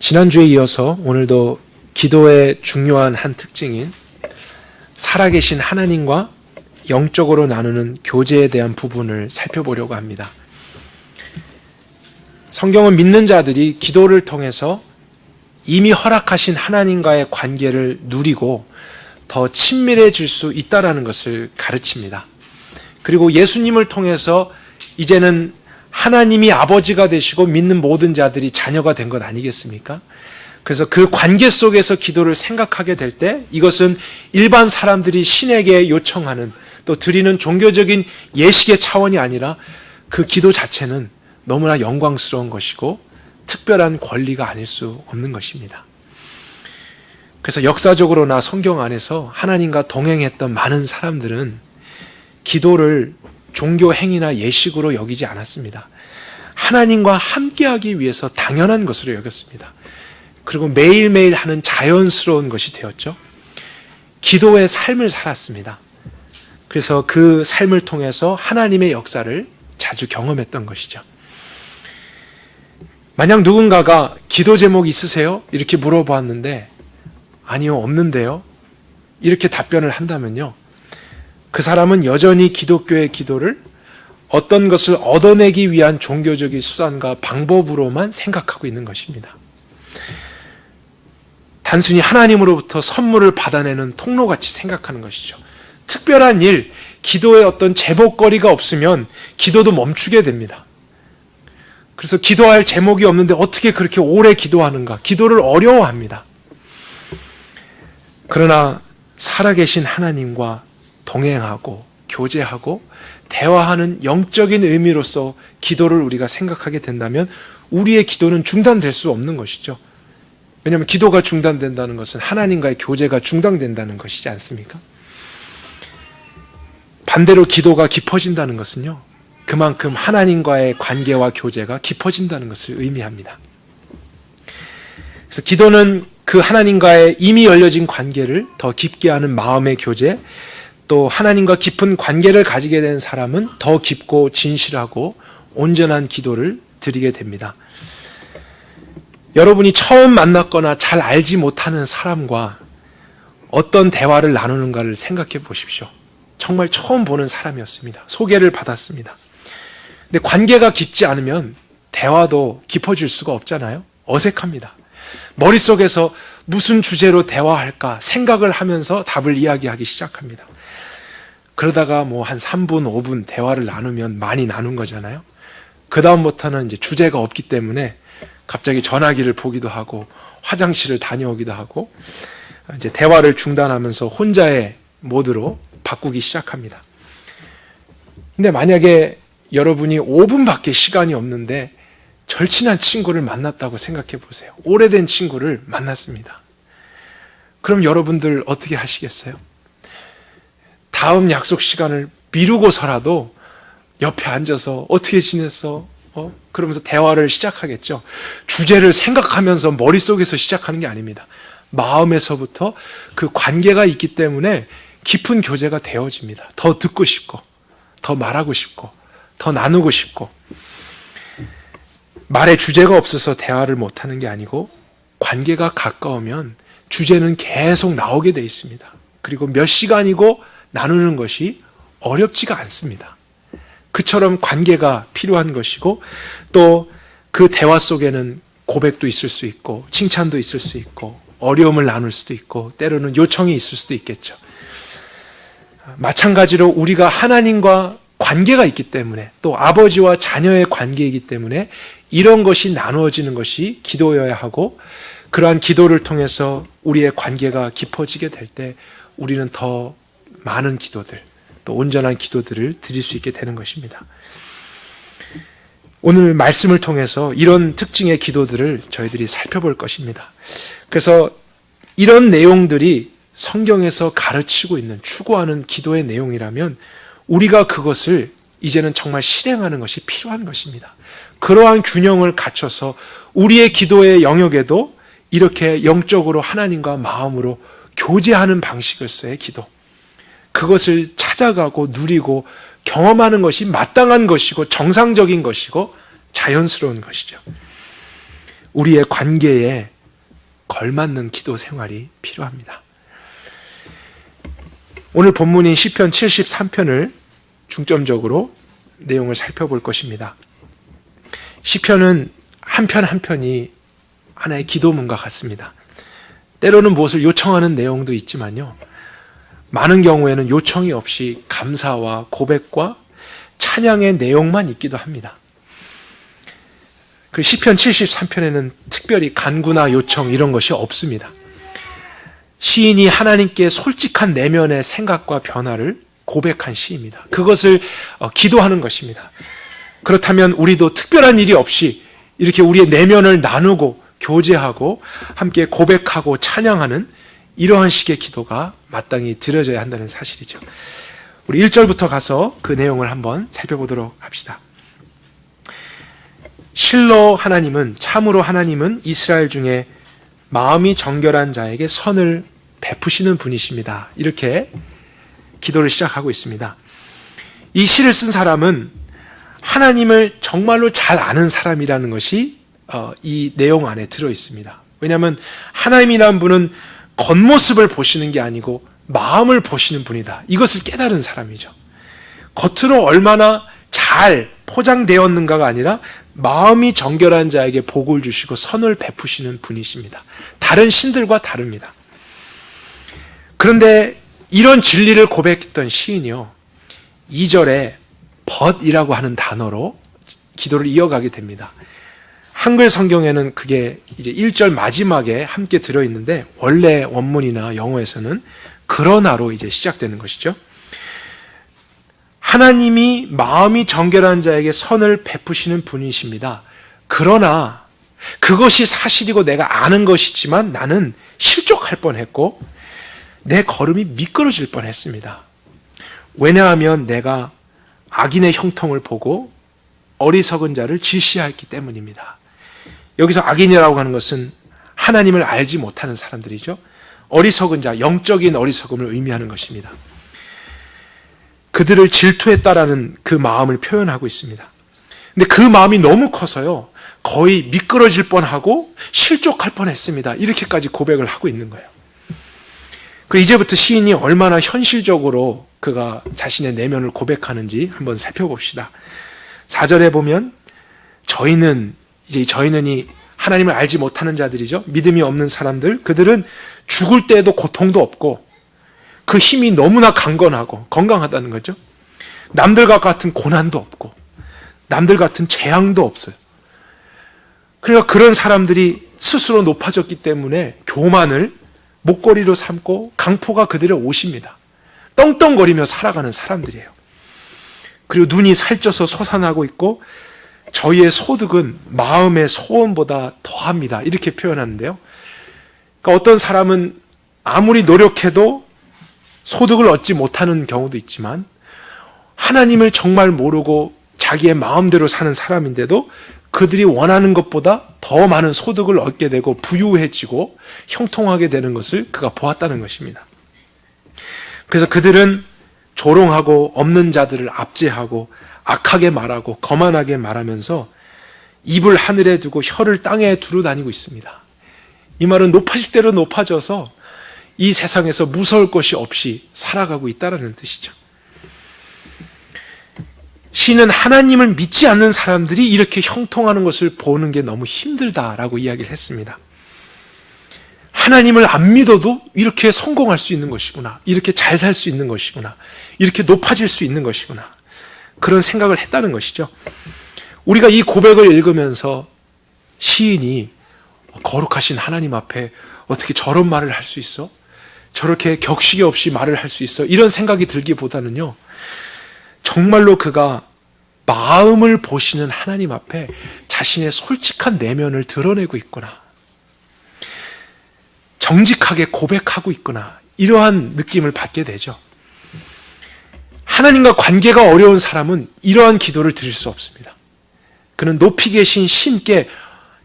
지난주에 이어서 오늘도 기도의 중요한 한 특징인 살아계신 하나님과 영적으로 나누는 교제에 대한 부분을 살펴보려고 합니다. 성경은 믿는 자들이 기도를 통해서 이미 허락하신 하나님과의 관계를 누리고 더 친밀해질 수 있다는 것을 가르칩니다. 그리고 예수님을 통해서 이제는 하나님이 아버지가 되시고 믿는 모든 자들이 자녀가 된 것 아니겠습니까? 그래서 그 관계 속에서 기도를 생각하게 될 때 이것은 일반 사람들이 신에게 요청하는 또 드리는 종교적인 예식의 차원이 아니라 그 기도 자체는 너무나 영광스러운 것이고 특별한 권리가 아닐 수 없는 것입니다. 그래서 역사적으로나 성경 안에서 하나님과 동행했던 많은 사람들은 기도를 종교 행위나 예식으로 여기지 않았습니다. 하나님과 함께하기 위해서 당연한 것으로 여겼습니다. 그리고 매일매일 하는 자연스러운 것이 되었죠. 기도의 삶을 살았습니다. 그래서 그 삶을 통해서 하나님의 역사를 자주 경험했던 것이죠. 만약 누군가가 기도 제목 있으세요? 이렇게 물어보았는데 아니요, 없는데요. 이렇게 답변을 한다면요, 그 사람은 여전히 기독교의 기도를 어떤 것을 얻어내기 위한 종교적인 수단과 방법으로만 생각하고 있는 것입니다. 단순히 하나님으로부터 선물을 받아내는 통로같이 생각하는 것이죠. 특별한 일, 기도에 어떤 제목거리가 없으면 기도도 멈추게 됩니다. 그래서 기도할 제목이 없는데 어떻게 그렇게 오래 기도하는가? 기도를 어려워합니다. 그러나 살아계신 하나님과 동행하고 교제하고 대화하는 영적인 의미로서 기도를 우리가 생각하게 된다면 우리의 기도는 중단될 수 없는 것이죠. 왜냐하면 기도가 중단된다는 것은 하나님과의 교제가 중단된다는 것이지 않습니까? 반대로 기도가 깊어진다는 것은요, 그만큼 하나님과의 관계와 교제가 깊어진다는 것을 의미합니다. 그래서 기도는 그 하나님과의 이미 열려진 관계를 더 깊게 하는 마음의 교제, 또 하나님과 깊은 관계를 가지게 된 사람은 더 깊고 진실하고 온전한 기도를 드리게 됩니다. 여러분이 처음 만났거나 잘 알지 못하는 사람과 어떤 대화를 나누는가를 생각해 보십시오. 정말 처음 보는 사람이었습니다. 소개를 받았습니다. 근데 관계가 깊지 않으면 대화도 깊어질 수가 없잖아요. 어색합니다. 머릿속에서 무슨 주제로 대화할까 생각을 하면서 답을 이야기하기 시작합니다. 그러다가 한 3분, 5분 대화를 나누면 많이 나눈 거잖아요. 그 다음부터는 이제 주제가 없기 때문에 갑자기 전화기를 보기도 하고 화장실을 다녀오기도 하고 이제 대화를 중단하면서 혼자의 모드로 바꾸기 시작합니다. 근데 만약에 여러분이 5분밖에 시간이 없는데 절친한 친구를 만났다고 생각해 보세요. 오래된 친구를 만났습니다. 그럼 여러분들 어떻게 하시겠어요? 다음 약속 시간을 미루고서라도 옆에 앉아서 어떻게 지냈어? 그러면서 대화를 시작하겠죠. 주제를 생각하면서 머릿속에서 시작하는 게 아닙니다. 마음에서부터 그 관계가 있기 때문에 깊은 교제가 되어집니다. 더 듣고 싶고, 더 말하고 싶고, 더 나누고 싶고. 말에 주제가 없어서 대화를 못하는 게 아니고 관계가 가까우면 주제는 계속 나오게 돼 있습니다. 그리고 몇 시간이고 나누는 것이 어렵지가 않습니다. 그처럼 관계가 필요한 것이고 또 그 대화 속에는 고백도 있을 수 있고 칭찬도 있을 수 있고 어려움을 나눌 수도 있고 때로는 요청이 있을 수도 있겠죠. 마찬가지로 우리가 하나님과 관계가 있기 때문에 또 아버지와 자녀의 관계이기 때문에 이런 것이 나누어지는 것이 기도여야 하고 그러한 기도를 통해서 우리의 관계가 깊어지게 될 때 우리는 더 많은 기도들 또 온전한 기도들을 드릴 수 있게 되는 것입니다. 오늘 말씀을 통해서 이런 특징의 기도들을 저희들이 살펴볼 것입니다. 그래서 이런 내용들이 성경에서 가르치고 있는 추구하는 기도의 내용이라면 우리가 그것을 이제는 정말 실행하는 것이 필요한 것입니다. 그러한 균형을 갖춰서 우리의 기도의 영역에도 이렇게 영적으로 하나님과 마음으로 교제하는 방식으로서의 기도, 그것을 찾아가고 누리고 경험하는 것이 마땅한 것이고 정상적인 것이고 자연스러운 것이죠. 우리의 관계에 걸맞는 기도 생활이 필요합니다. 오늘 본문인 시편 73편을 중점적으로 내용을 살펴볼 것입니다. 시편은 한 편 한 편이 하나의 기도문과 같습니다. 때로는 무엇을 요청하는 내용도 있지만요, 많은 경우에는 요청이 없이 감사와 고백과 찬양의 내용만 있기도 합니다. 그 시편 73편에는 특별히 간구나 요청 이런 것이 없습니다. 시인이 하나님께 솔직한 내면의 생각과 변화를 고백한 시입니다. 그것을 기도하는 것입니다. 그렇다면 우리도 특별한 일이 없이 이렇게 우리의 내면을 나누고 교제하고 함께 고백하고 찬양하는 이러한 식의 기도가 마땅히 드려져야 한다는 사실이죠. 우리 1절부터 가서 그 내용을 한번 살펴보도록 합시다. 실로 하나님은, 참으로 하나님은 이스라엘 중에 마음이 정결한 자에게 선을 베푸시는 분이십니다. 이렇게 기도를 시작하고 있습니다. 이 시를 쓴 사람은 하나님을 정말로 잘 아는 사람이라는 것이 이 내용 안에 들어 있습니다. 왜냐하면 하나님이라는 분은 겉모습을 보시는 게 아니고 마음을 보시는 분이다. 이것을 깨달은 사람이죠. 겉으로 얼마나 잘 포장되었는가가 아니라 마음이 정결한 자에게 복을 주시고 선을 베푸시는 분이십니다. 다른 신들과 다릅니다. 그런데 이런 진리를 고백했던 시인이요, 2절에 벗이라고 하는 단어로 기도를 이어가게 됩니다. 한글 성경에는 그게 이제 1절 마지막에 함께 들어있는데, 원래 원문이나 영어에서는 그러나로 이제 시작되는 것이죠. 하나님이 마음이 정결한 자에게 선을 베푸시는 분이십니다. 그러나 그것이 사실이고 내가 아는 것이지만 나는 실족할 뻔했고 내 걸음이 미끄러질 뻔했습니다. 왜냐하면 내가 악인의 형통을 보고 어리석은 자를 질시하였기 때문입니다. 여기서 악인이라고 하는 것은 하나님을 알지 못하는 사람들이죠. 어리석은 자, 영적인 어리석음을 의미하는 것입니다. 그들을 질투했다라는 그 마음을 표현하고 있습니다. 근데 그 마음이 너무 커서요, 거의 미끄러질 뻔하고 실족할 뻔했습니다. 이렇게까지 고백을 하고 있는 거예요. 그리고 이제부터 시인이 얼마나 현실적으로 그가 자신의 내면을 고백하는지 한번 살펴봅시다. 4절에 보면 저희는 이 하나님을 알지 못하는 자들이죠. 믿음이 없는 사람들, 그들은 죽을 때에도 고통도 없고 그 힘이 너무나 강건하고 건강하다는 거죠. 남들과 같은 고난도 없고 남들 같은 재앙도 없어요. 그러니까 그런 사람들이 스스로 높아졌기 때문에 교만을 목걸이로 삼고 강포가 그들의 옷입니다. 떵떵거리며 살아가는 사람들이에요. 그리고 눈이 살쪄서 솟아나고 있고 저희의 소득은 마음의 소원보다 더합니다. 이렇게 표현하는데요. 그러니까 어떤 사람은 아무리 노력해도 소득을 얻지 못하는 경우도 있지만 하나님을 정말 모르고 자기의 마음대로 사는 사람인데도 그들이 원하는 것보다 더 많은 소득을 얻게 되고 부유해지고 형통하게 되는 것을 그가 보았다는 것입니다. 그래서 그들은 조롱하고 없는 자들을 압제하고 악하게 말하고 거만하게 말하면서 입을 하늘에 두고 혀를 땅에 두루 다니고 있습니다. 이 말은 높아질 대로 높아져서 이 세상에서 무서울 것이 없이 살아가고 있다는 뜻이죠. 시는 하나님을 믿지 않는 사람들이 이렇게 형통하는 것을 보는 게 너무 힘들다라고 이야기를 했습니다. 하나님을 안 믿어도 이렇게 성공할 수 있는 것이구나, 이렇게 잘 살 수 있는 것이구나, 이렇게 높아질 수 있는 것이구나, 그런 생각을 했다는 것이죠. 우리가 이 고백을 읽으면서 시인이 거룩하신 하나님 앞에 어떻게 저런 말을 할 수 있어? 저렇게 격식이 없이 말을 할 수 있어? 이런 생각이 들기보다는요, 정말로 그가 마음을 보시는 하나님 앞에 자신의 솔직한 내면을 드러내고 있구나, 정직하게 고백하고 있구나, 이러한 느낌을 받게 되죠. 하나님과 관계가 어려운 사람은 이러한 기도를 드릴 수 없습니다. 그는 높이 계신 신께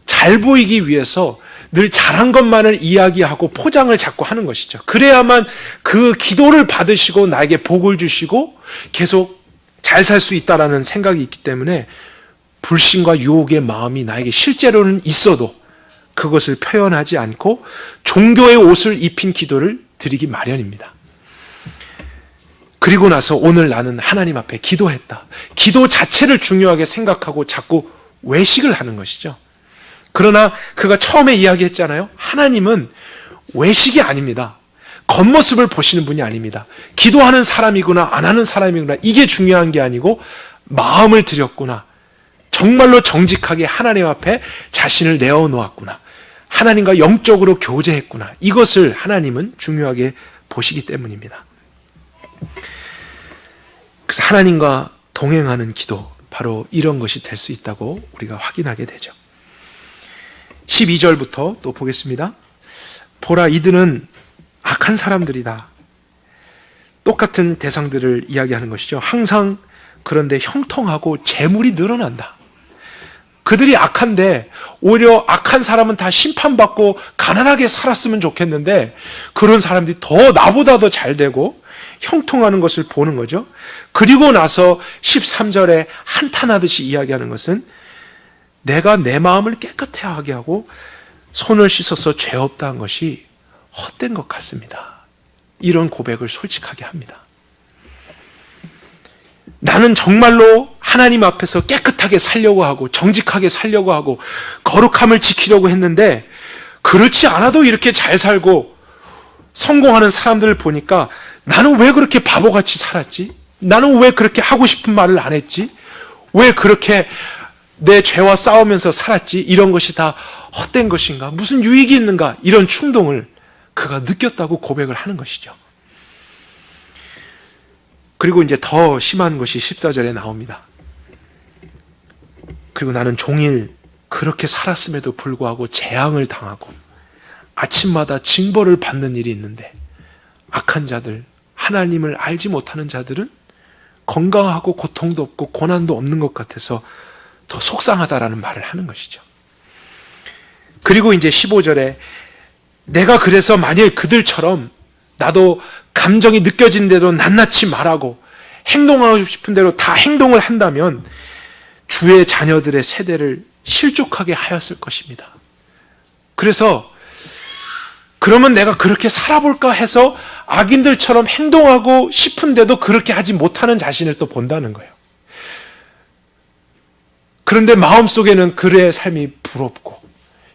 잘 보이기 위해서 늘 잘한 것만을 이야기하고 포장을 자꾸 하는 것이죠. 그래야만 그 기도를 받으시고 나에게 복을 주시고 계속 잘 살 수 있다라는 생각이 있기 때문에 불신과 유혹의 마음이 나에게 실제로는 있어도 그것을 표현하지 않고 종교의 옷을 입힌 기도를 드리기 마련입니다. 그리고 나서 오늘 나는 하나님 앞에 기도했다. 기도 자체를 중요하게 생각하고 자꾸 외식을 하는 것이죠. 그러나 그가 처음에 이야기했잖아요. 하나님은 외식이 아닙니다. 겉모습을 보시는 분이 아닙니다. 기도하는 사람이구나 안 하는 사람이구나 이게 중요한 게 아니고 마음을 들였구나. 정말로 정직하게 하나님 앞에 자신을 내어놓았구나. 하나님과 영적으로 교제했구나. 이것을 하나님은 중요하게 보시기 때문입니다. 그래서 하나님과 동행하는 기도, 바로 이런 것이 될 수 있다고 우리가 확인하게 되죠. 12절부터 또 보겠습니다. 보라, 이들은 악한 사람들이다. 똑같은 대상들을 이야기하는 것이죠. 항상 그런데 형통하고 재물이 늘어난다. 그들이 악한데 오히려 악한 사람은 다 심판받고 가난하게 살았으면 좋겠는데 그런 사람들이 더 나보다 더 잘 되고 형통하는 것을 보는 거죠. 그리고 나서 13절에 한탄하듯이 이야기하는 것은 내가 내 마음을 깨끗해 하게 하고 손을 씻어서 죄 없다 한 것이 헛된 것 같습니다. 이런 고백을 솔직하게 합니다. 나는 정말로 하나님 앞에서 깨끗하게 살려고 하고 정직하게 살려고 하고 거룩함을 지키려고 했는데 그렇지 않아도 이렇게 잘 살고 성공하는 사람들을 보니까 나는 왜 그렇게 바보같이 살았지? 나는 왜 그렇게 하고 싶은 말을 안 했지? 왜 그렇게 내 죄와 싸우면서 살았지? 이런 것이 다 헛된 것인가? 무슨 유익이 있는가? 이런 충동을 그가 느꼈다고 고백을 하는 것이죠. 그리고 이제 더 심한 것이 14절에 나옵니다. 그리고 나는 종일 그렇게 살았음에도 불구하고 재앙을 당하고 아침마다 징벌을 받는 일이 있는데 악한 자들, 하나님을 알지 못하는 자들은 건강하고 고통도 없고 고난도 없는 것 같아서 더 속상하다라는 말을 하는 것이죠. 그리고 이제 15절에 내가 그래서 만일 그들처럼 나도 감정이 느껴진 대로 낱낱이 말하고 행동하고 싶은 대로 다 행동을 한다면 주의 자녀들의 세대를 실족하게 하였을 것입니다. 그래서 그러면 내가 그렇게 살아볼까 해서 악인들처럼 행동하고 싶은데도 그렇게 하지 못하는 자신을 또 본다는 거예요. 그런데 마음속에는 그의 삶이 부럽고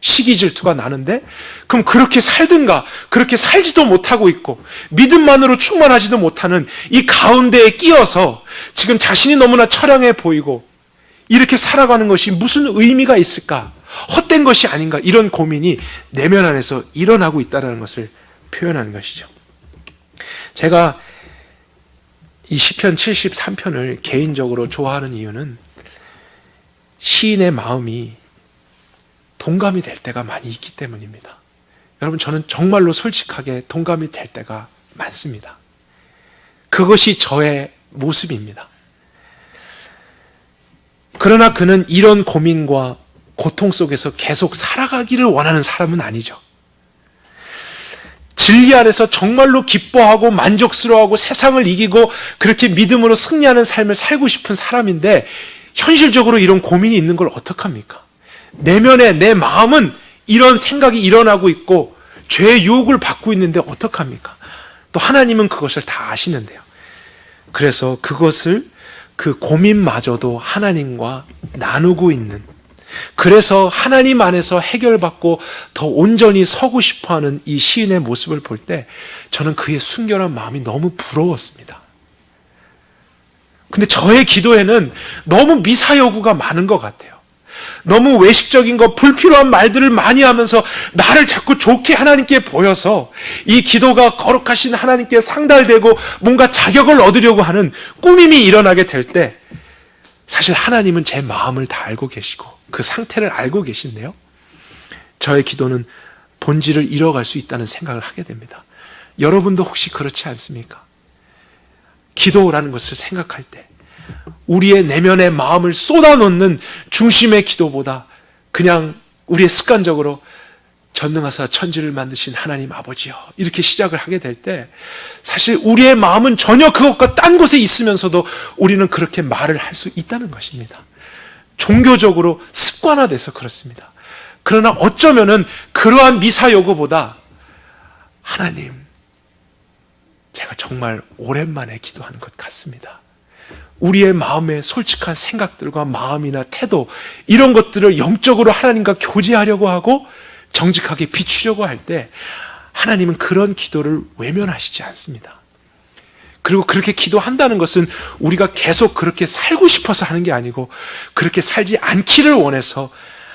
시기 질투가 나는데 그럼 그렇게 살든가 그렇게 살지도 못하고 있고 믿음만으로 충만하지도 못하는 이 가운데에 끼어서 지금 자신이 너무나 처량해 보이고 이렇게 살아가는 것이 무슨 의미가 있을까? 헛된 것이 아닌가? 이런 고민이 내면 안에서 일어나고 있다는 것을 표현하는 것이죠. 제가 이 시편 73편을 개인적으로 좋아하는 이유는 시인의 마음이 동감이 될 때가 많이 있기 때문입니다. 여러분, 저는 정말로 솔직하게 동감이 될 때가 많습니다. 그것이 저의 모습입니다. 그러나 그는 이런 고민과 고통 속에서 계속 살아가기를 원하는 사람은 아니죠. 진리 안에서 정말로 기뻐하고 만족스러워하고 세상을 이기고 그렇게 믿음으로 승리하는 삶을 살고 싶은 사람인데 현실적으로 이런 고민이 있는 걸 어떡합니까? 내면에 내 마음은 이런 생각이 일어나고 있고 죄의 유혹을 받고 있는데 어떡합니까? 또 하나님은 그것을 다 아시는데요. 그래서 그것을 그 고민마저도 하나님과 나누고 있는, 그래서 하나님 안에서 해결받고 더 온전히 서고 싶어하는 이 시인의 모습을 볼 때 저는 그의 순결한 마음이 너무 부러웠습니다. 근데 저의 기도에는 너무 미사여구가 많은 것 같아요. 너무 외식적인 거, 불필요한 말들을 많이 하면서 나를 자꾸 좋게 하나님께 보여서 이 기도가 거룩하신 하나님께 상달되고 뭔가 자격을 얻으려고 하는 꾸밈이 일어나게 될 때 사실 하나님은 제 마음을 다 알고 계시고 그 상태를 알고 계신데요. 저의 기도는 본질을 잃어갈 수 있다는 생각을 하게 됩니다. 여러분도 혹시 그렇지 않습니까? 기도라는 것을 생각할 때 우리의 내면의 마음을 쏟아놓는 중심의 기도보다 그냥 우리의 습관적으로 전능하사 천지를 만드신 하나님 아버지여 이렇게 시작을 하게 될 때 사실 우리의 마음은 전혀 그것과 딴 곳에 있으면서도 우리는 그렇게 말을 할 수 있다는 것입니다. 종교적으로 습관화돼서 그렇습니다. 그러나 어쩌면은 그러한 미사 여구보다 하나님, 제가 정말 오랜만에 기도하는 것 같습니다. 우리의 마음의 솔직한 생각들과 마음이나 태도, 이런 것들을 영적으로 하나님과 교제하려고 하고 정직하게 비추려고 할 때 하나님은 그런 기도를 외면하시지 않습니다. 그리고 그렇게 기도한다는 것은 우리가 계속 그렇게 살고 싶어서 하는 게 아니고 그렇게 살지 않기를 원해서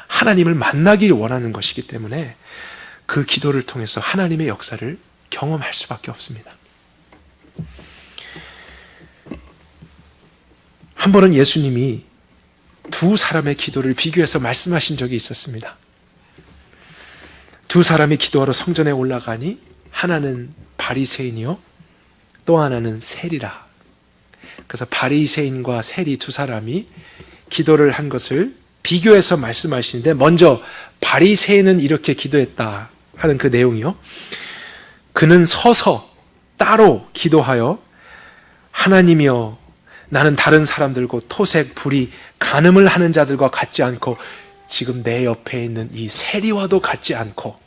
하나님을 만나길 원하는 것이기 때문에 그 기도를 통해서 하나님의 역사를 경험할 수밖에 없습니다. 한 번은 예수님이 두 사람의 기도를 비교해서 말씀하신 적이 있었습니다. 두 사람이 기도하러 성전에 올라가니 하나는 바리새인이요 또 하나는 세리라. 그래서 바리새인과 세리 두 사람이 기도를 한 것을 비교해서 말씀하시는데, 먼저 바리새인은 이렇게 기도했다 하는 그 내용이요, 그는 서서 따로 기도하여 하나님이여, 나는 다른 사람들과 토색, 불의, 간음을 하는 자들과 같지 않고 지금 내 옆에 있는 이 세리와도 같지 않고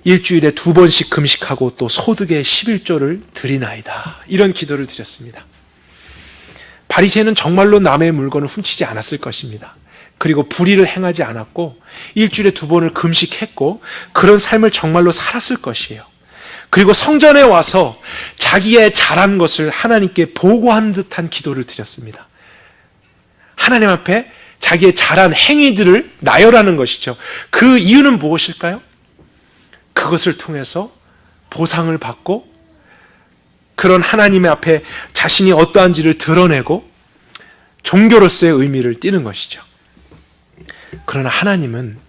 일주일에 2번씩 금식하고 또 소득의 11조를 드리나이다. 이런 기도를 드렸습니다. 바리새인은 정말로 남의 물건을 훔치지 않았을 것입니다. 그리고 불의를 행하지 않았고 일주일에 2번을 금식했고 그런 삶을 정말로 살았을 것이에요. 그리고 성전에 와서 자기의 잘한 것을 하나님께 보고한 듯한 기도를 드렸습니다. 하나님 앞에 자기의 잘한 행위들을 나열하는 것이죠. 그 이유는 무엇일까요? 그것을 통해서 보상을 받고 그런 하나님의 앞에 자신이 어떠한지를 드러내고 종교로서의 의미를 띠는 것이죠. 그러나 하나님은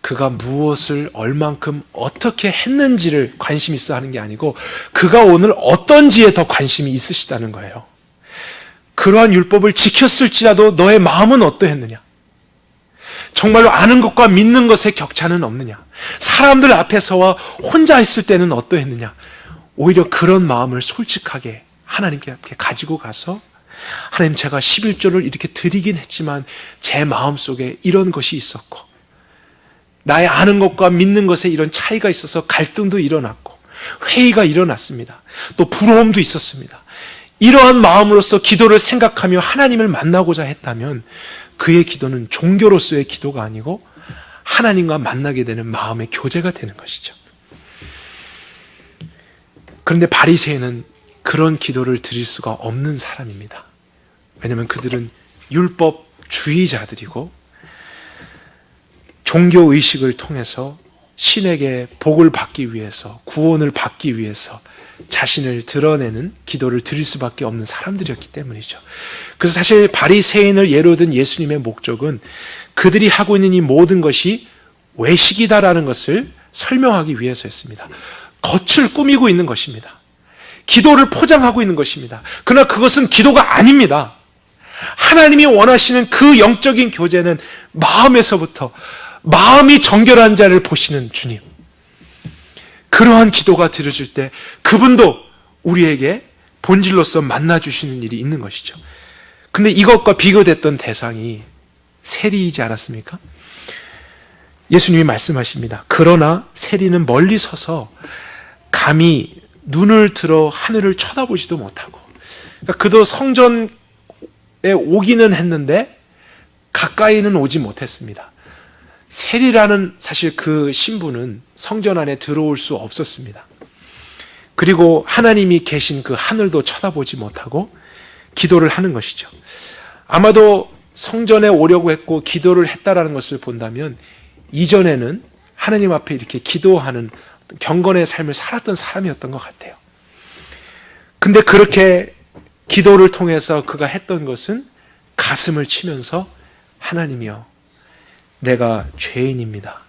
그가 무엇을 얼만큼 어떻게 했는지를 관심 있어 하는 게 아니고 그가 오늘 어떤지에 더 관심이 있으시다는 거예요. 그러한 율법을 지켰을지라도 너의 마음은 어떠했느냐? 정말로 아는 것과 믿는 것의 격차는 없느냐? 사람들 앞에서와 혼자 있을 때는 어떠했느냐? 오히려 그런 마음을 솔직하게 하나님께 앞에 가지고 가서 하나님, 제가 11조를 이렇게 드리긴 했지만 제 마음속에 이런 것이 있었고 나의 아는 것과 믿는 것에 이런 차이가 있어서 갈등도 일어났고 회의가 일어났습니다. 또 부러움도 있었습니다. 이러한 마음으로서 기도를 생각하며 하나님을 만나고자 했다면 그의 기도는 종교로서의 기도가 아니고 하나님과 만나게 되는 마음의 교제가 되는 것이죠. 그런데 바리새인은 그런 기도를 드릴 수가 없는 사람입니다. 왜냐하면 그들은 율법주의자들이고 종교의식을 통해서 신에게 복을 받기 위해서, 구원을 받기 위해서 자신을 드러내는 기도를 드릴 수밖에 없는 사람들이었기 때문이죠. 그래서 사실 바리새인을 예로 든 예수님의 목적은 그들이 하고 있는 이 모든 것이 외식이다라는 것을 설명하기 위해서였습니다. 겉을 꾸미고 있는 것입니다. 기도를 포장하고 있는 것입니다. 그러나 그것은 기도가 아닙니다. 하나님이 원하시는 그 영적인 교제는 마음에서부터, 마음이 정결한 자를 보시는 주님, 그러한 기도가 드려질 때 그분도 우리에게 본질로서 만나주시는 일이 있는 것이죠. 근데 이것과 비교됐던 대상이 세리이지 않았습니까? 예수님이 말씀하십니다. 그러나 세리는 멀리 서서 감히 눈을 들어 하늘을 쳐다보지도 못하고, 그러니까 그도 성전에 오기는 했는데 가까이는 오지 못했습니다. 세리라는 사실 그 신분은 성전 안에 들어올 수 없었습니다. 그리고 하나님이 계신 그 하늘도 쳐다보지 못하고 기도를 하는 것이죠. 아마도 성전에 오려고 했고 기도를 했다라는 것을 본다면 이전에는 하나님 앞에 이렇게 기도하는 경건의 삶을 살았던 사람이었던 것 같아요. 근데 그렇게 기도를 통해서 그가 했던 것은 가슴을 치면서 하나님이여, 내가 죄인입니다.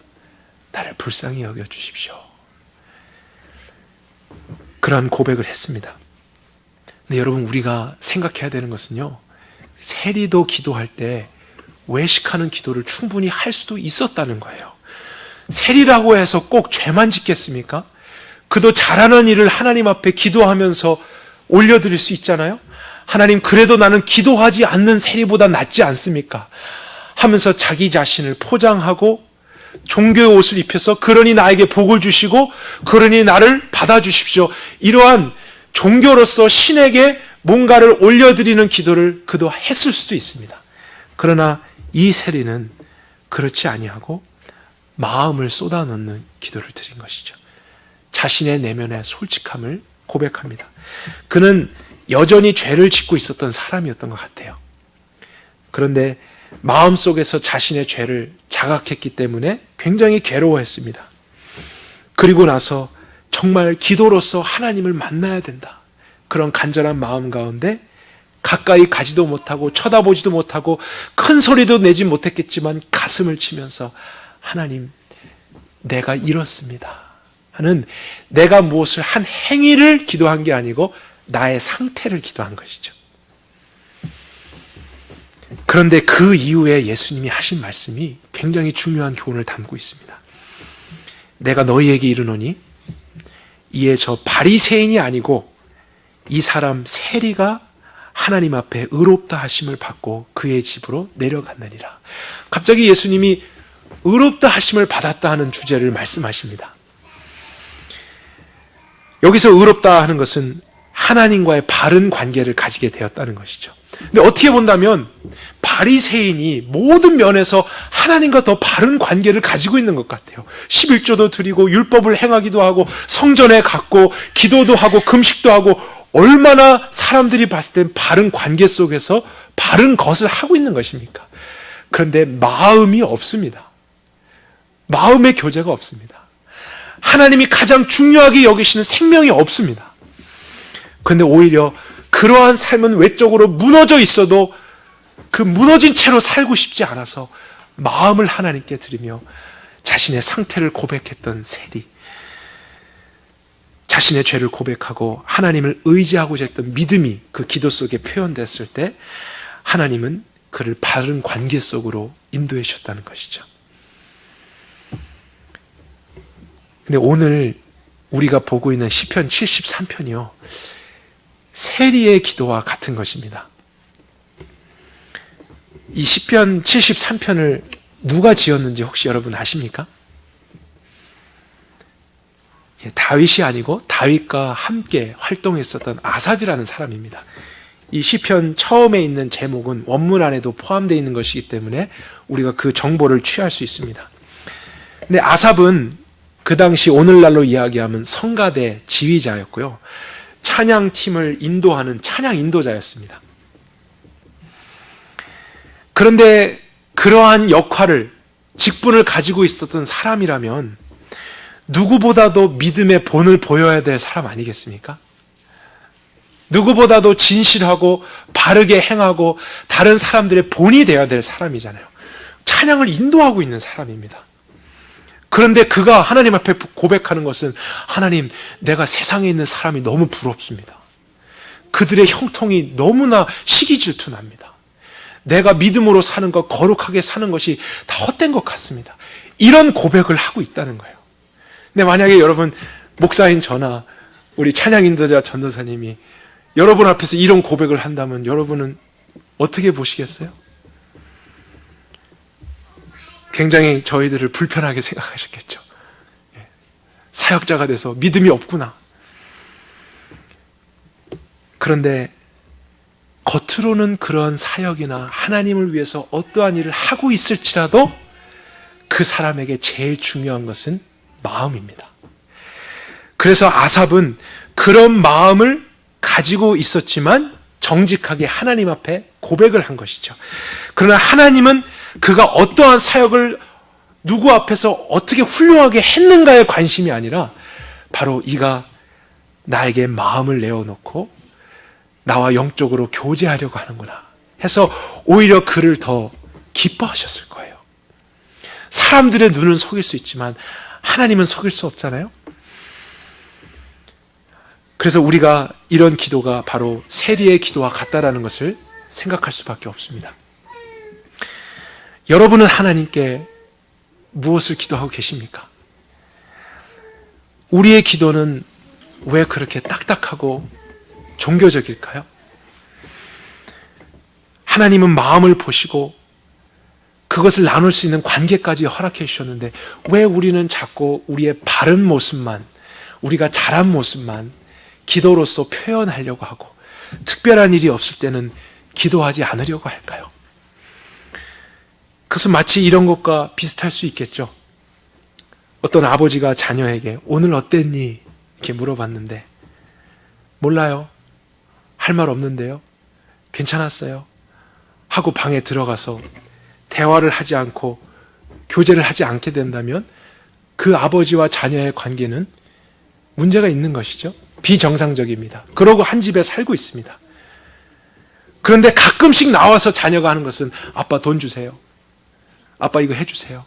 나를 불쌍히 여겨주십시오. 그러한 고백을 했습니다. 근데 여러분, 우리가 생각해야 되는 것은요, 세리도 기도할 때 외식하는 기도를 충분히 할 수도 있었다는 거예요. 세리라고 해서 꼭 죄만 짓겠습니까? 그도 잘하는 일을 하나님 앞에 기도하면서 올려드릴 수 있잖아요. 하나님, 그래도 나는 기도하지 않는 세리보다 낫지 않습니까? 하면서 자기 자신을 포장하고 종교의 옷을 입혀서 그러니 나에게 복을 주시고 그러니 나를 받아주십시오. 이러한 종교로서 신에게 뭔가를 올려드리는 기도를 그도 했을 수도 있습니다. 그러나 이 세리는 그렇지 아니하고 마음을 쏟아넣는 기도를 드린 것이죠. 자신의 내면의 솔직함을 고백합니다. 그는 여전히 죄를 짓고 있었던 사람이었던 것 같아요. 그런데 마음속에서 자신의 죄를 자각했기 때문에 굉장히 괴로워했습니다. 그리고 나서 정말 기도로서 하나님을 만나야 된다. 그런 간절한 마음 가운데 가까이 가지도 못하고 쳐다보지도 못하고 큰 소리도 내지 못했겠지만 가슴을 치면서 하나님, 내가 이렇습니다 하는, 내가 무엇을 한 행위를 기도한 게 아니고 나의 상태를 기도한 것이죠. 그런데 그 이후에 예수님이 하신 말씀이 굉장히 중요한 교훈을 담고 있습니다. 내가 너희에게 이르노니 이에 저 바리새인이 아니고 이 사람 세리가 하나님 앞에 의롭다 하심을 받고 그의 집으로 내려갔느니라. 갑자기 예수님이 의롭다 하심을 받았다 하는 주제를 말씀하십니다. 여기서 의롭다 하는 것은 하나님과의 바른 관계를 가지게 되었다는 것이죠. 근데 어떻게 본다면 바리새인이 모든 면에서 하나님과 더 바른 관계를 가지고 있는 것 같아요. 11조도 드리고 율법을 행하기도 하고 성전에 갔고 기도도 하고 금식도 하고 얼마나 사람들이 봤을 땐 바른 관계 속에서 바른 것을 하고 있는 것입니까? 그런데 마음이 없습니다. 마음의 교제가 없습니다. 하나님이 가장 중요하게 여기시는 생명이 없습니다. 그런데 오히려 그러한 삶은 외적으로 무너져 있어도 그 무너진 채로 살고 싶지 않아서 마음을 하나님께 드리며 자신의 상태를 고백했던 세리, 자신의 죄를 고백하고 하나님을 의지하고자 했던 믿음이 그 기도 속에 표현됐을 때 하나님은 그를 바른 관계 속으로 인도해 주셨다는 것이죠. 근데 오늘 우리가 보고 있는 시편 73편이요. 세리의 기도와 같은 것입니다. 이 시편 73편을 누가 지었는지 혹시 여러분 아십니까? 다윗이 아니고 다윗과 함께 활동했었던 아삽이라는 사람입니다. 이 시편 처음에 있는 제목은 원문 안에도 포함되어 있는 것이기 때문에 우리가 그 정보를 취할 수 있습니다. 근데 아삽은 그 당시 오늘날로 이야기하면 성가대 지휘자였고요. 찬양팀을 인도하는 찬양 인도자였습니다. 그런데 그러한 역할을, 직분을 가지고 있었던 사람이라면 누구보다도 믿음의 본을 보여야 될 사람 아니겠습니까? 누구보다도 진실하고 바르게 행하고 다른 사람들의 본이 되어야 될 사람이잖아요. 찬양을 인도하고 있는 사람입니다. 그런데 그가 하나님 앞에 고백하는 것은, 하나님, 내가 세상에 있는 사람이 너무 부럽습니다. 그들의 형통이 너무나 시기질투 납니다. 내가 믿음으로 사는 것, 거룩하게 사는 것이 다 헛된 것 같습니다. 이런 고백을 하고 있다는 거예요. 근데 만약에 여러분, 목사인 저나 우리 찬양 인도자 전도사님이 여러분 앞에서 이런 고백을 한다면 여러분은 어떻게 보시겠어요? 굉장히 저희들을 불편하게 생각하셨겠죠. 사역자가 돼서 믿음이 없구나. 그런데 겉으로는 그런 사역이나 하나님을 위해서 어떠한 일을 하고 있을지라도 그 사람에게 제일 중요한 것은 마음입니다. 그래서 아삽은 그런 마음을 가지고 있었지만 정직하게 하나님 앞에 고백을 한 것이죠. 그러나 하나님은 그가 어떠한 사역을 누구 앞에서 어떻게 훌륭하게 했는가에 관심이 아니라 바로 이가 나에게 마음을 내어놓고 나와 영적으로 교제하려고 하는구나 해서 오히려 그를 더 기뻐하셨을 거예요. 사람들의 눈은 속일 수 있지만 하나님은 속일 수 없잖아요. 그래서 우리가 이런 기도가 바로 세리의 기도와 같다라는 것을 생각할 수밖에 없습니다. 여러분은 하나님께 무엇을 기도하고 계십니까? 우리의 기도는 왜 그렇게 딱딱하고 종교적일까요? 하나님은 마음을 보시고 그것을 나눌 수 있는 관계까지 허락해 주셨는데 왜 우리는 자꾸 우리의 바른 모습만, 우리가 잘한 모습만 기도로서 표현하려고 하고 특별한 일이 없을 때는 기도하지 않으려고 할까요? 그래서 마치 이런 것과 비슷할 수 있겠죠. 어떤 아버지가 자녀에게 오늘 어땠니? 이렇게 물어봤는데 몰라요. 할 말 없는데요. 괜찮았어요. 하고 방에 들어가서 대화를 하지 않고 교제를 하지 않게 된다면 그 아버지와 자녀의 관계는 문제가 있는 것이죠. 비정상적입니다. 그러고 한 집에 살고 있습니다. 그런데 가끔씩 나와서 자녀가 하는 것은 아빠 돈 주세요. 아빠 이거 해주세요.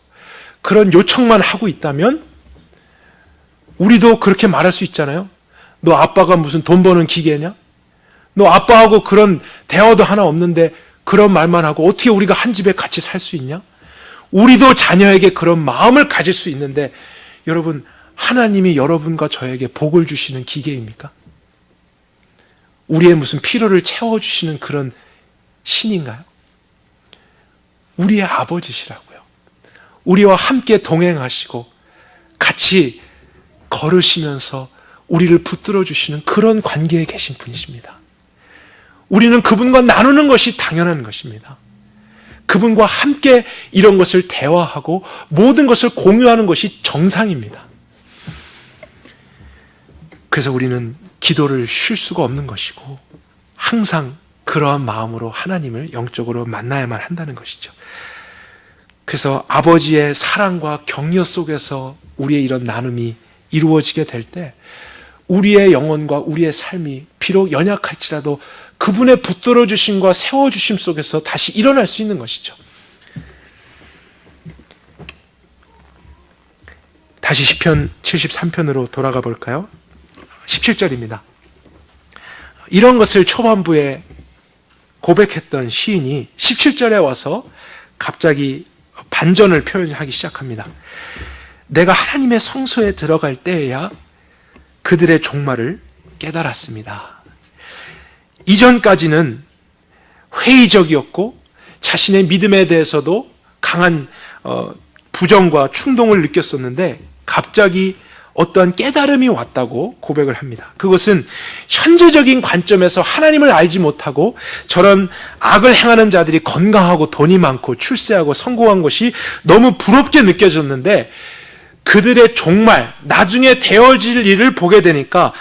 그런 요청만 하고 있다면 우리도 그렇게 말할 수 있잖아요. 너 아빠가 무슨 돈 버는 기계냐? 너 아빠하고 그런 대화도 하나 없는데 그런 말만 하고 어떻게 우리가 한 집에 같이 살 수 있냐? 우리도 자녀에게 그런 마음을 가질 수 있는데 여러분, 하나님이 여러분과 저에게 복을 주시는 기계입니까? 우리의 무슨 필요를 채워주시는 그런 신인가요? 우리의 아버지시라고요. 우리와 함께 동행하시고 같이 걸으시면서 우리를 붙들어 주시는 그런 관계에 계신 분이십니다. 우리는 그분과 나누는 것이 당연한 것입니다. 그분과 함께 이런 것을 대화하고 모든 것을 공유하는 것이 정상입니다. 그래서 우리는 기도를 쉴 수가 없는 것이고 항상 그러한 마음으로 하나님을 영적으로 만나야만 한다는 것이죠. 그래서 아버지의 사랑과 격려 속에서 우리의 이런 나눔이 이루어지게 될 때 우리의 영혼과 우리의 삶이 비록 연약할지라도 그분의 붙들어 주심과 세워 주심 속에서 다시 일어날 수 있는 것이죠. 다시 시편 73편으로 돌아가 볼까요? 17절입니다. 이런 것을 초반부에 고백했던 시인이 17절에 와서 갑자기 반전을 표현하기 시작합니다. 내가 하나님의 성소에 들어갈 때에야 그들의 종말을 깨달았습니다. 이전까지는 회의적이었고 자신의 믿음에 대해서도 강한 부정과 충동을 느꼈었는데 갑자기 어떠한 깨달음이 왔다고 고백을 합니다. 그것은 현재적인 관점에서 하나님을 알지 못하고 저런 악을 행하는 자들이 건강하고 돈이 많고 출세하고 성공한 것이 너무 부럽게 느껴졌는데 그들의 종말, 나중에 되어질 일을 보게 되니까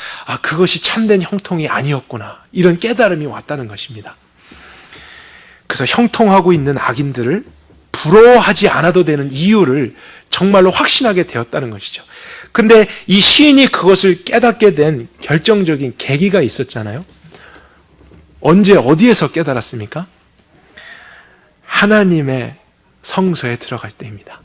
그것이 참된 형통이 아니었구나. 이런 깨달음이 왔다는 것입니다. 그래서 형통하고 있는 악인들을 부러워하지 않아도 되는 이유를 정말로 확신하게 되었다는 것이죠. 근데 이 시인이 그것을 깨닫게 된 결정적인 계기가 있었잖아요. 언제 어디에서 깨달았습니까? 하나님의 성소에 들어갈 때입니다.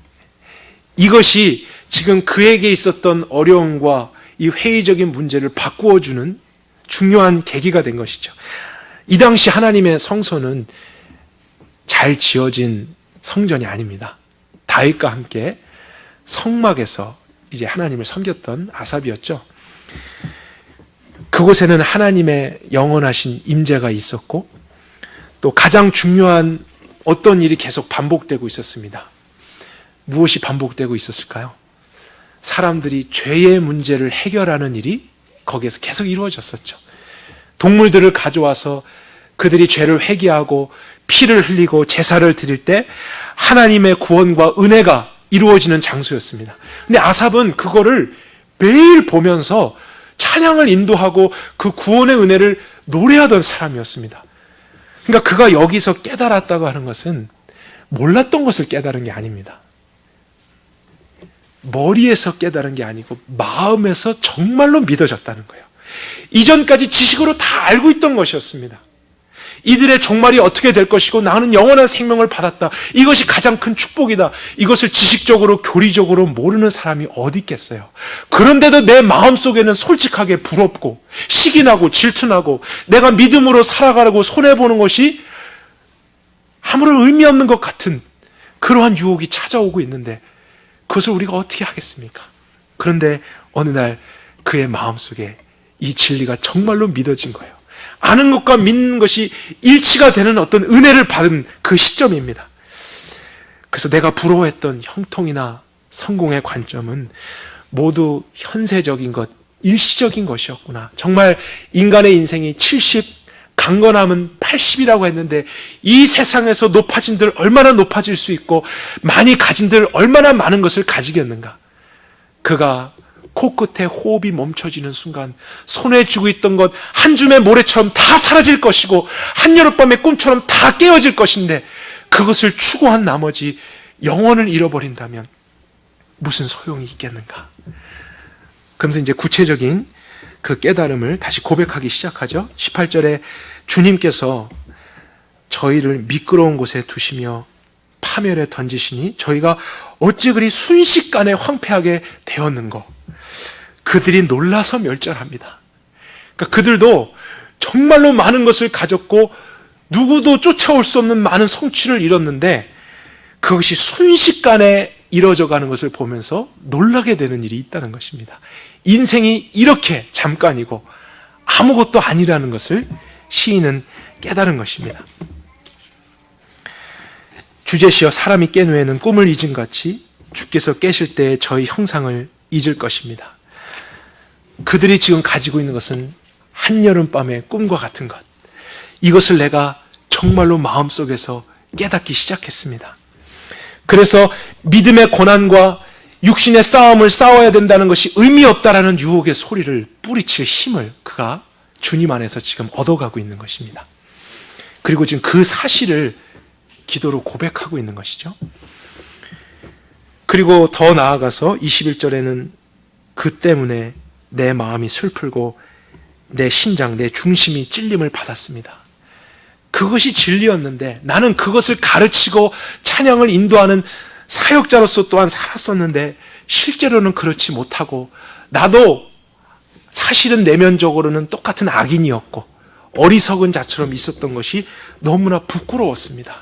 이것이 지금 그에게 있었던 어려움과 이 회의적인 문제를 바꾸어주는 중요한 계기가 된 것이죠. 이 당시 하나님의 성소는 잘 지어진 성전이 아닙니다. 다윗과 함께 성막에서 이제 하나님을 섬겼던 아삽이었죠. 그곳에는 하나님의 영원하신 임재가 있었고 또 가장 중요한 어떤 일이 계속 반복되고 있었습니다. 무엇이 반복되고 있었을까요? 사람들이 죄의 문제를 해결하는 일이 거기에서 계속 이루어졌었죠. 동물들을 가져와서 그들이 죄를 회개하고 피를 흘리고 제사를 드릴 때 하나님의 구원과 은혜가 이루어지는 장소였습니다. 근데 아삽은 그거를 매일 보면서 찬양을 인도하고 그 구원의 은혜를 노래하던 사람이었습니다. 그러니까 그가 여기서 깨달았다고 하는 것은 몰랐던 것을 깨달은 게 아닙니다. 머리에서 깨달은 게 아니고 마음에서 정말로 믿어졌다는 거예요. 이전까지 지식으로 다 알고 있던 것이었습니다. 이들의 종말이 어떻게 될 것이고 나는 영원한 생명을 받았다. 이것이 가장 큰 축복이다. 이것을 지식적으로 교리적으로 모르는 사람이 어디 있겠어요. 그런데도 내 마음속에는 솔직하게 부럽고 시기나고 질투나고 내가 믿음으로 살아가려고 손해보는 것이 아무런 의미 없는 것 같은 그러한 유혹이 찾아오고 있는데 그것을 우리가 어떻게 하겠습니까? 그런데 어느 날 그의 마음속에 이 진리가 정말로 믿어진 거예요. 아는 것과 믿는 것이 일치가 되는 어떤 은혜를 받은 그 시점입니다. 그래서 내가 부러워했던 형통이나 성공의 관점은 모두 현세적인 것, 일시적인 것이었구나. 정말 인간의 인생이 70, 강건함은 80이라고 했는데 이 세상에서 높아진들 얼마나 높아질 수 있고 많이 가진들 얼마나 많은 것을 가지겠는가. 그가 코끝에 호흡이 멈춰지는 순간 손에 쥐고 있던 것 한 줌의 모래처럼 다 사라질 것이고 한여름밤의 꿈처럼 다 깨어질 것인데 그것을 추구한 나머지 영혼을 잃어버린다면 무슨 소용이 있겠는가. 그러면서 이제 구체적인 그 깨달음을 다시 고백하기 시작하죠. 18절에 주님께서 저희를 미끄러운 곳에 두시며 파멸에 던지시니 저희가 어찌 그리 순식간에 황폐하게 되었는고. 그들이 놀라서 멸절합니다. 그러니까 그들도 정말로 많은 것을 가졌고 누구도 쫓아올 수 없는 많은 성취를 이뤘는데 그것이 순식간에 이뤄져가는 것을 보면서 놀라게 되는 일이 있다는 것입니다. 인생이 이렇게 잠깐이고 아무것도 아니라는 것을 시인은 깨달은 것입니다. 주제시여 사람이 깬 후에는 꿈을 잊은 같이 주께서 깨실 때의 저희 형상을 잊을 것입니다. 그들이 지금 가지고 있는 것은 한여름밤의 꿈과 같은 것. 이것을 내가 정말로 마음속에서 깨닫기 시작했습니다. 그래서 믿음의 고난과 육신의 싸움을 싸워야 된다는 것이 의미 없다라는 유혹의 소리를 뿌리칠 힘을 그가 주님 안에서 지금 얻어가고 있는 것입니다. 그리고 지금 그 사실을 기도로 고백하고 있는 것이죠. 그리고 더 나아가서 21절에는 그 때문에 내 마음이 슬프고 내 신장, 내 중심이 찔림을 받았습니다. 그것이 진리였는데 나는 그것을 가르치고 찬양을 인도하는 사역자로서 또한 살았었는데 실제로는 그렇지 못하고 나도 사실은 내면적으로는 똑같은 악인이었고 어리석은 자처럼 있었던 것이 너무나 부끄러웠습니다.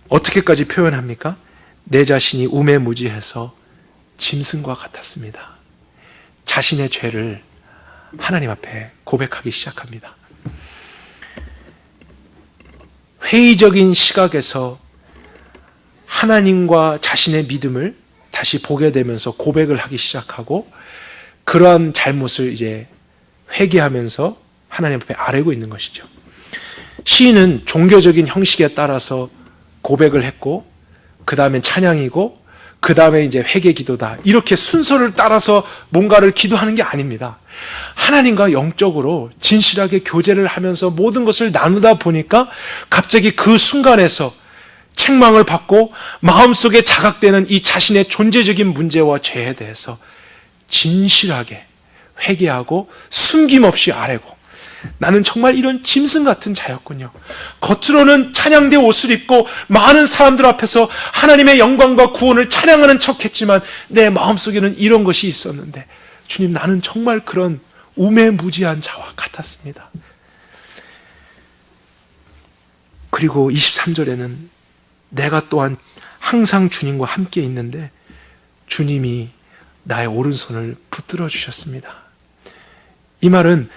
어떻게까지 표현합니까? 내 자신이 우매무지해서 짐승과 같았습니다. 자신의 죄를 하나님 앞에 고백하기 시작합니다. 회의적인 시각에서 하나님과 자신의 믿음을 다시 보게 되면서 고백을 하기 시작하고 그러한 잘못을 이제 회개하면서 하나님 앞에 아뢰고 있는 것이죠. 시인은 종교적인 형식에 따라서 고백을 했고 그 다음엔 찬양이고 그 다음에 이제 회개 기도다. 이렇게 순서를 따라서 뭔가를 기도하는 게 아닙니다. 하나님과 영적으로 진실하게 교제를 하면서 모든 것을 나누다 보니까 갑자기 그 순간에서 책망을 받고 마음속에 자각되는 이 자신의 존재적인 문제와 죄에 대해서 진실하게 회개하고 숨김없이 아뢰고 나는 정말 이런 짐승 같은 자였군요. 겉으로는 찬양대 옷을 입고 많은 사람들 앞에서 하나님의 영광과 구원을 찬양하는 척했지만 내 마음속에는 이런 것이 있었는데 주님 나는 정말 그런 우매무지한 자와 같았습니다. 그리고 23절에는 내가 또한 항상 주님과 함께 있는데 주님이 나의 오른손을 붙들어 주셨습니다. 이 말은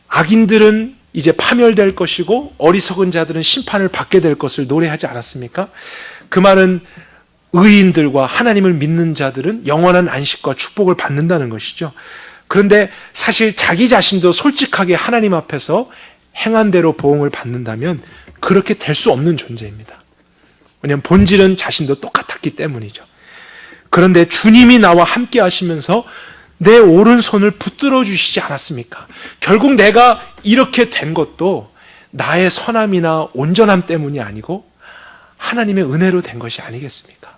악인들은 이제 파멸될 것이고 어리석은 자들은 심판을 받게 될 것을 노래하지 않았습니까? 그 말은 의인들과 하나님을 믿는 자들은 영원한 안식과 축복을 받는다는 것이죠. 그런데 사실 자기 자신도 솔직하게 하나님 앞에서 행한 대로 보응을 받는다면 그렇게 될 수 없는 존재입니다. 왜냐하면 본질은 자신도 똑같았기 때문이죠. 그런데 주님이 나와 함께 하시면서 내 오른손을 붙들어 주시지 않았습니까? 결국 내가 이렇게 된 것도 나의 선함이나 온전함 때문이 아니고 하나님의 은혜로 된 것이 아니겠습니까?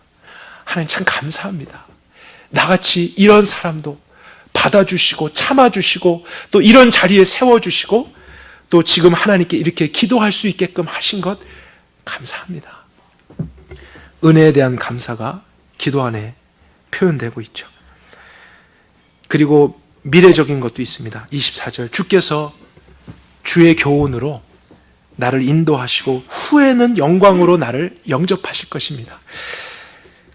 하나님 참 감사합니다. 나같이 이런 사람도 받아주시고 참아주시고 또 이런 자리에 세워주시고 또 지금 하나님께 이렇게 기도할 수 있게끔 하신 것 감사합니다. 은혜에 대한 감사가 기도 안에 표현되고 있죠. 그리고 미래적인 것도 있습니다. 24절 주께서 주의 교훈으로 나를 인도하시고 후에는 영광으로 나를 영접하실 것입니다.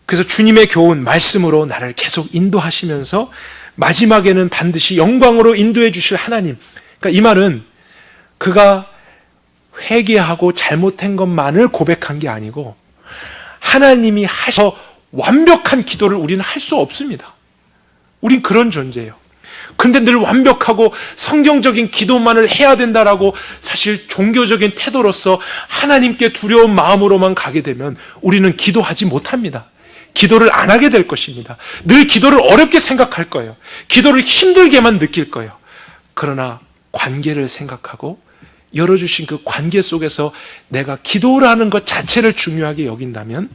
그래서 주님의 교훈, 말씀으로 나를 계속 인도하시면서 마지막에는 반드시 영광으로 인도해 주실 하나님. 그러니까 이 말은 그가 회개하고 잘못한 것만을 고백한 게 아니고 하나님이 하셔 완벽한 기도를 우리는 할 수 없습니다. 우린 그런 존재예요. 그런데 늘 완벽하고 성경적인 기도만을 해야 된다라고 사실 종교적인 태도로서 하나님께 두려운 마음으로만 가게 되면 우리는 기도하지 못합니다. 기도를 안 하게 될 것입니다. 늘 기도를 어렵게 생각할 거예요. 기도를 힘들게만 느낄 거예요. 그러나 관계를 생각하고 열어주신 그 관계 속에서 내가 기도라는 것 자체를 중요하게 여긴다면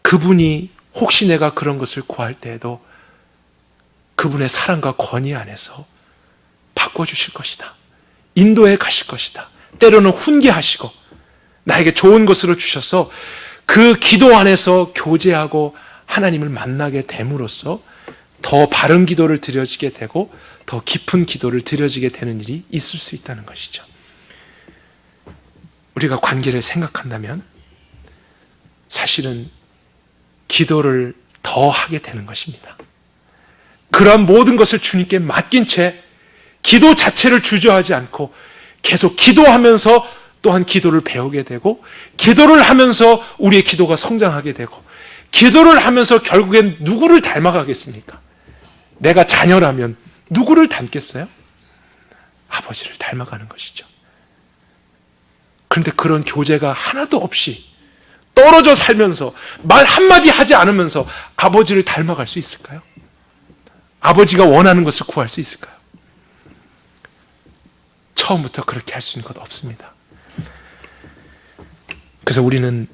그분이 혹시 내가 그런 것을 구할 때에도 그분의 사랑과 권위 안에서 바꿔주실 것이다. 인도해 가실 것이다. 때로는 훈계하시고 나에게 좋은 것으로 주셔서 그 기도 안에서 교제하고 하나님을 만나게 됨으로써 더 바른 기도를 드려지게 되고 더 깊은 기도를 드려지게 되는 일이 있을 수 있다는 것이죠. 우리가 관계를 생각한다면 사실은 기도를 더 하게 되는 것입니다. 그러한 모든 것을 주님께 맡긴 채 기도 자체를 주저하지 않고 계속 기도하면서 또한 기도를 배우게 되고 기도를 하면서 우리의 기도가 성장하게 되고 기도를 하면서 결국엔 누구를 닮아가겠습니까? 내가 자녀라면 누구를 닮겠어요? 아버지를 닮아가는 것이죠. 그런데 그런 교제가 하나도 없이 떨어져 살면서 말 한마디 하지 않으면서 아버지를 닮아갈 수 있을까요? 아버지가 원하는 것을 구할 수 있을까요? 처음부터 그렇게 할 수 있는 것 없습니다. 그래서 우리는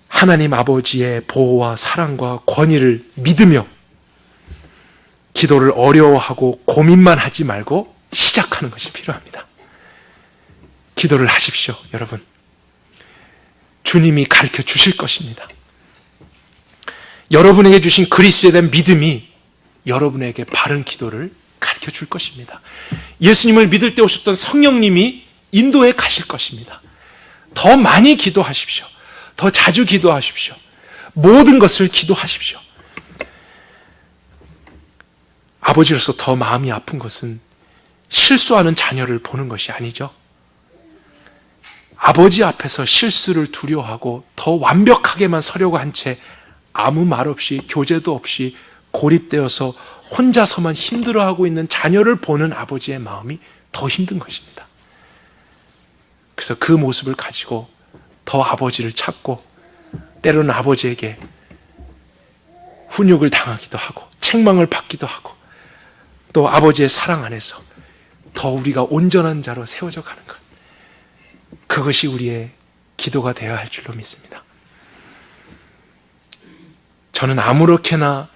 하나님 아버지의 보호와 사랑과 권위를 믿으며 기도를 어려워하고 고민만 하지 말고 시작하는 것이 필요합니다. 기도를 하십시오, 여러분. 주님이 가르쳐 주실 것입니다. 여러분에게 주신 그리스도에 대한 믿음이 여러분에게 바른 기도를 가르쳐 줄 것입니다. 예수님을 믿을 때 오셨던 성령님이 인도해 가실 것입니다. 더 많이 기도하십시오. 더 자주 기도하십시오. 모든 것을 기도하십시오. 아버지로서 더 마음이 아픈 것은 실수하는 자녀를 보는 것이 아니죠. 아버지 앞에서 실수를 두려워하고 더 완벽하게만 서려고 한 채 아무 말 없이 교제도 없이 고립되어서 혼자서만 힘들어하고 있는 자녀를 보는 아버지의 마음이 더 힘든 것입니다. 그래서 그 모습을 가지고 더 아버지를 찾고 때로는 아버지에게 훈육을 당하기도 하고 책망을 받기도 하고 또 아버지의 사랑 안에서 더 우리가 온전한 자로 세워져 가는 것, 그것이 우리의 기도가 되어야 할 줄로 믿습니다. 저는 아무렇게나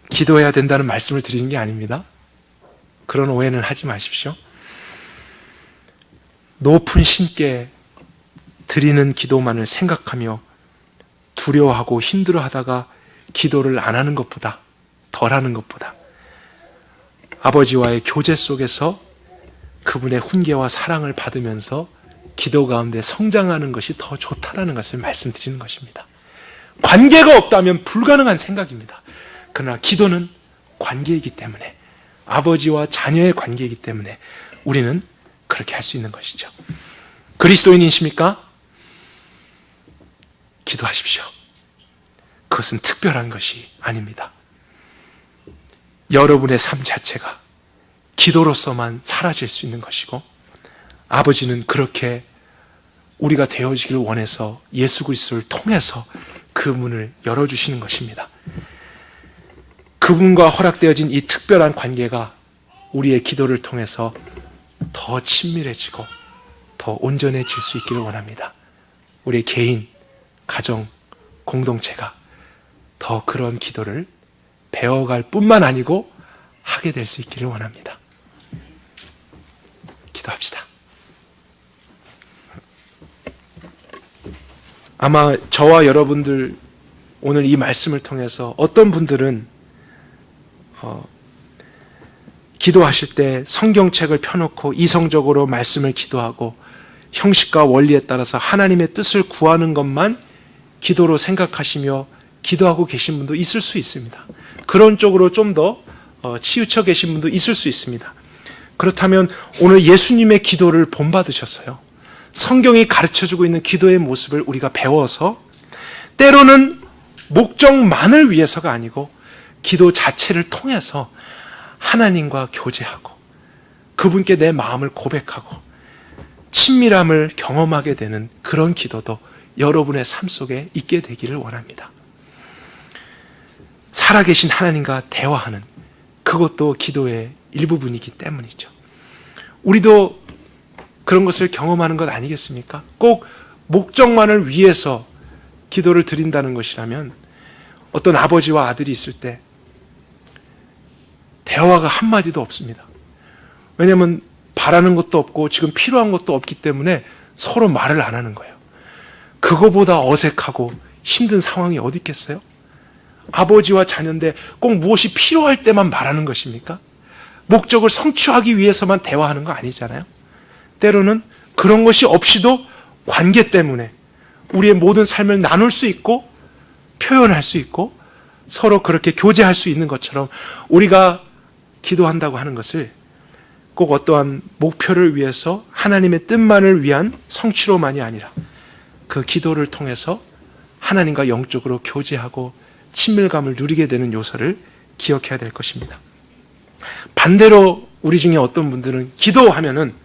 기도해야 된다는 말씀을 드리는 게 아닙니다. 그런 오해는 하지 마십시오. 높은 신께 드리는 기도만을 생각하며 두려워하고 힘들어하다가 기도를 안 하는 것보다, 덜 하는 것보다 아버지와의 교제 속에서 그분의 훈계와 사랑을 받으면서 기도 가운데 성장하는 것이 더 좋다라는 것을 말씀드리는 것입니다. 관계가 없다면 불가능한 생각입니다. 그러나 기도는 관계이기 때문에, 아버지와 자녀의 관계이기 때문에 우리는 그렇게 할 수 있는 것이죠. 그리스도인이십니까? 기도하십시오. 그것은 특별한 것이 아닙니다. 여러분의 삶 자체가 기도로서만 사라질 수 있는 것이고, 아버지는 그렇게 우리가 되어지기를 원해서 예수 그리스도를 통해서 그 문을 열어주시는 것입니다. 그분과 허락되어진 이 특별한 관계가 우리의 기도를 통해서 더 친밀해지고 더 온전해질 수 있기를 원합니다. 우리의 개인, 가정, 공동체가 더 그런 기도를 배워갈 뿐만 아니고 하게 될 수 있기를 원합니다. 기도합시다. 아마 저와 여러분들 오늘 이 말씀을 통해서 어떤 분들은 기도하실 때 성경책을 펴놓고 이성적으로 말씀을 기도하고 형식과 원리에 따라서 하나님의 뜻을 구하는 것만 기도로 생각하시며 기도하고 계신 분도 있을 수 있습니다. 그런 쪽으로 좀 더 치우쳐 계신 분도 있을 수 있습니다. 그렇다면 오늘 예수님의 기도를 본받으셨어요. 성경이 가르쳐주고 있는 기도의 모습을 우리가 배워서 때로는 목적만을 위해서가 아니고 기도 자체를 통해서 하나님과 교제하고 그분께 내 마음을 고백하고 친밀함을 경험하게 되는 그런 기도도 여러분의 삶 속에 있게 되기를 원합니다. 살아계신 하나님과 대화하는 그것도 기도의 일부분이기 때문이죠. 우리도 그런 것을 경험하는 것 아니겠습니까? 꼭 목적만을 위해서 기도를 드린다는 것이라면 어떤 아버지와 아들이 있을 때 대화가 한마디도 없습니다. 왜냐하면 바라는 것도 없고 지금 필요한 것도 없기 때문에 서로 말을 안 하는 거예요. 그거보다 어색하고 힘든 상황이 어디 있겠어요? 아버지와 자녀인데 꼭 무엇이 필요할 때만 말하는 것입니까? 목적을 성취하기 위해서만 대화하는 거 아니잖아요. 때로는 그런 것이 없이도 관계 때문에 우리의 모든 삶을 나눌 수 있고 표현할 수 있고 서로 그렇게 교제할 수 있는 것처럼 우리가 기도한다고 하는 것을 꼭 어떠한 목표를 위해서 하나님의 뜻만을 위한 성취로만이 아니라 그 기도를 통해서 하나님과 영적으로 교제하고 친밀감을 누리게 되는 요소를 기억해야 될 것입니다. 반대로 우리 중에 어떤 분들은 기도하면은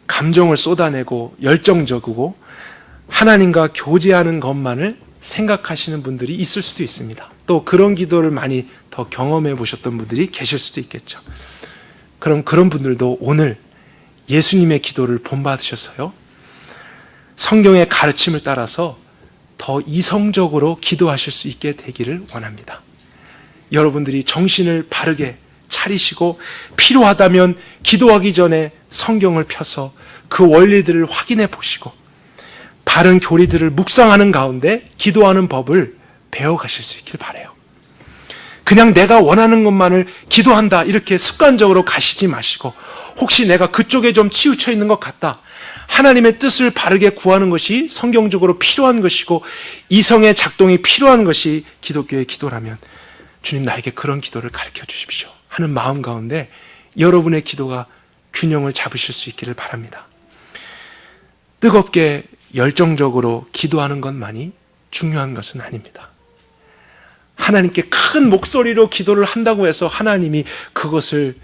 감정을 쏟아내고 열정적이고 하나님과 교제하는 것만을 생각하시는 분들이 있을 수도 있습니다. 또 그런 기도를 많이 더 경험해 보셨던 분들이 계실 수도 있겠죠. 그럼 그런 분들도 오늘 예수님의 기도를 본받으셔서요, 성경의 가르침을 따라서 더 이성적으로 기도하실 수 있게 되기를 원합니다. 여러분들이 정신을 바르게 차리시고 필요하다면 기도하기 전에 성경을 펴서 그 원리들을 확인해 보시고 바른 교리들을 묵상하는 가운데 기도하는 법을 배워가실 수 있길 바라요. 그냥 내가 원하는 것만을 기도한다 이렇게 습관적으로 가시지 마시고 혹시 내가 그쪽에 좀 치우쳐 있는 것 같다, 하나님의 뜻을 바르게 구하는 것이 성경적으로 필요한 것이고 이성의 작동이 필요한 것이 기독교의 기도라면 주님 나에게 그런 기도를 가르쳐 주십시오 하는 마음 가운데 여러분의 기도가 균형을 잡으실 수 있기를 바랍니다. 뜨겁게 열정적으로 기도하는 것만이 중요한 것은 아닙니다. 하나님께 큰 목소리로 기도를 한다고 해서 하나님이 그것을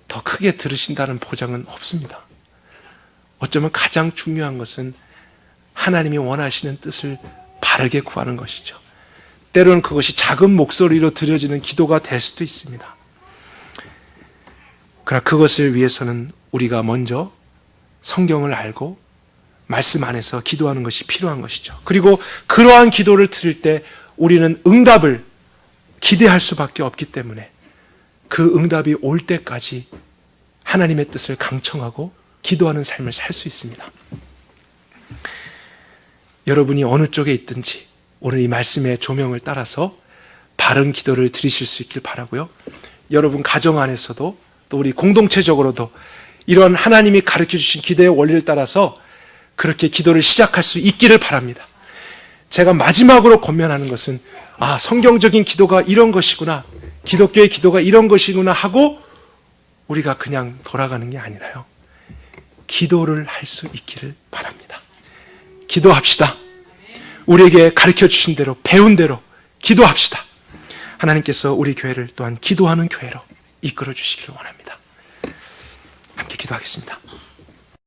더 크게 들으신다는 보장은 없습니다. 어쩌면 가장 중요한 것은 하나님이 원하시는 뜻을 바르게 구하는 것이죠. 때로는 그것이 작은 목소리로 드려지는 기도가 될 수도 있습니다. 그러나 그것을 위해서는 우리가 먼저 성경을 알고 말씀 안에서 기도하는 것이 필요한 것이죠. 그리고 그러한 기도를 드릴 때 우리는 응답을 기대할 수밖에 없기 때문에 그 응답이 올 때까지 하나님의 뜻을 강청하고 기도하는 삶을 살 수 있습니다. 여러분이 어느 쪽에 있든지 오늘 이 말씀의 조명을 따라서 바른 기도를 드리실 수 있길 바라고요. 여러분 가정 안에서도 또 우리 공동체적으로도 이런 하나님이 가르쳐 주신 기도의 원리를 따라서 그렇게 기도를 시작할 수 있기를 바랍니다. 제가 마지막으로 권면하는 것은 성경적인 기도가 이런 것이구나, 기독교의 기도가 이런 것이구나 하고 우리가 그냥 돌아가는 게 아니라요, 기도를 할 수 있기를 바랍니다. 기도합시다. 우리에게 가르쳐 주신 대로 배운 대로 기도합시다. 하나님께서 우리 교회를 또한 기도하는 교회로 이끌어 주시기를 원합니다. 함께 기도하겠습니다.